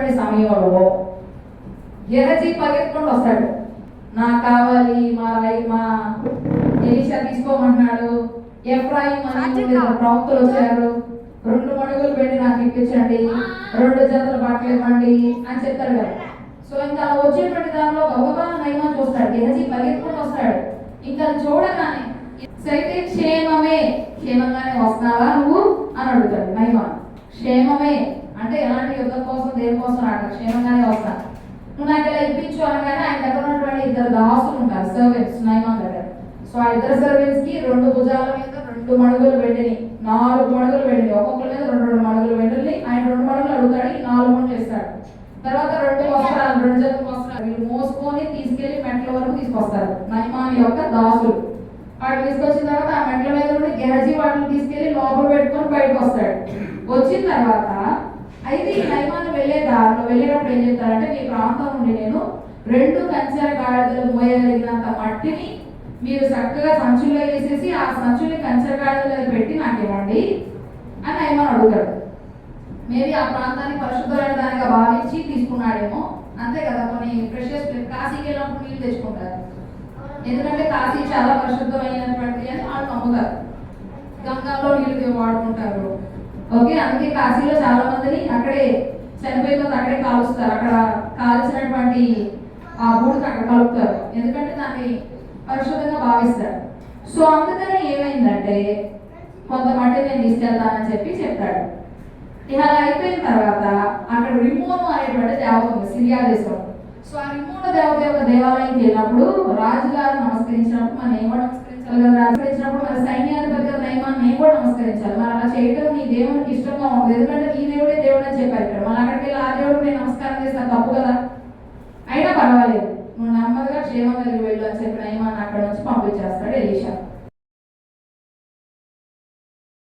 వచ్చినటువంటి సమయంలో గెహజీ పరిగెత్తుకుంటూ వస్తాడు. నాకు కావాలి, మా ఎలీషా తీసుకోమంటున్నాడు, ఎఫ్రాయిం అని ప్రవక్తలు వచ్చారు, 2 మణుగులు పెట్టి నాకు ఇప్పించండి, 2 జతలు బట్టలు ఇవ్వండి అని చెప్తాడు కదా. సో ఇంకా వచ్చేటువంటి దానిలో గౌరవ నయమాన్ చూస్తాడు. గెహజీ పరిగెత్తుకుంటూ వస్తాడు. ఇంకా చూడగానే అయితే క్షేమంగానే వస్తున్నావా నువ్వు అని అడుగుతాడు నయమాన్. క్షేమమే అంటే ఎలాంటి యుద్ధం కోసం దేనికోసం రాక క్షేమంగానే వస్తాను, నువ్వు నాకు ఇలా ఇప్పించు అనగానే ఆయన దగ్గర ఉన్నటువంటి 2 దాసులు ఉంటారు, సర్వెంట్స్ నయమాన్ దగ్గర. సో ఆ 2 సర్వెంట్స్ కి 2 భుజాల మీద 2 మణుగులు వెండిని, 4 మణుగులు వెండిని, ఒక్కొక్కరి మీద 2 మణుగులు వెండిని. ఆయన 2 మణుగులు అడుగుతాడు, 4 మణులు ఇస్తాడు. తర్వాత 2 వస్త్రాలు, 2 జతలు వస్త్రాలు వీళ్ళు మోసుకొని తీసుకెళ్లి మెట్ల వరకు తీసుకొస్తారు నయమాన్ యొక్క దాసులు. వాడు తీసుకొచ్చిన తర్వాత ఆ మెట్ల మీద నుండి గెహజీ వాటిని తీసుకెళ్లి లోపల పెట్టుకొని బయటకు వస్తాడు. వచ్చిన తర్వాత అయితే ఈ నయమాన్ వెళ్ళే దారిలో వెళ్ళేటప్పుడు ఏం చెప్తారంటే, మీ ప్రాంతం నుండి నేను 2 కంచెర గాడిదలు మోయగలిగినంత మట్టిని మీరు చక్కగా సంచుల్లో వేసేసి ఆ సంచుల్ని కంచెర గాడిదలు పెట్టి నాకు ఇవ్వండి అని నయమాన్ అడుగుతాడు. మేబీ ఆ ప్రాంతాన్ని పరిశుద్ధమైన దానిగా భావించి తీసుకున్నాడేమో, అంతే కదా. కొన్ని ప్రెషియస్ కాశీకి వెళ్ళినప్పుడు నీళ్ళు తెచ్చుకుంటారు, ఎందుకంటే కాశీ చాలా పరిశుద్ధమైనటువంటిది అని వాళ్ళు నమ్ముతారు. గంగాలో నీళ్ళు వాడుకుంటారు. ఓకే, అందుకే కాశీలో చాలా మందిని అక్కడే చనిపోయిన అక్కడే కాలుస్తారు. అక్కడ కాల్చినటువంటి ఆ బూడిద అక్కడ కలుపుతారు, ఎందుకంటే దాన్ని పరిశుద్ధంగా భావిస్తారు. సో అందుకని ఏమైందంటే కొంత మట్టి నేను తీసుకెళ్తానని చెప్తాడు. ఇలా అయిపోయిన తర్వాత అక్కడ రిమోను అనేటువంటి దేవత ఉంది సిరియా దేశం. సో ఆ రిమోను దేవత యొక్క దేవాలయంకి వెళ్ళినప్పుడు రాజుగారు నమస్కరించినప్పుడు మనం ఏమో నమస్కరించాలి కదా. నమస్కరించినప్పుడు మన సైన్యాధిపతి గారు నయమాన్ నేను కూడా నమస్కరించాలి. మరి అలా చేయడం నీ దేవునికి ఇష్టంగా ఉంటుంది, ఎందుకంటే నీ దేవుడే దేవుడు అని చెప్పారు ఇక్కడ. మన అక్కడికి వెళ్ళి ఆ దేవుడికి నేను నమస్కారం చేసిన తప్పు కదా, అయినా పర్వాలేదు నువ్వు నెమ్మదిగా క్షేమంగా వెళ్ళు అని చెప్పి నయమాన్ అక్కడ నుంచి పంపించేస్తాడు ఎలీషా.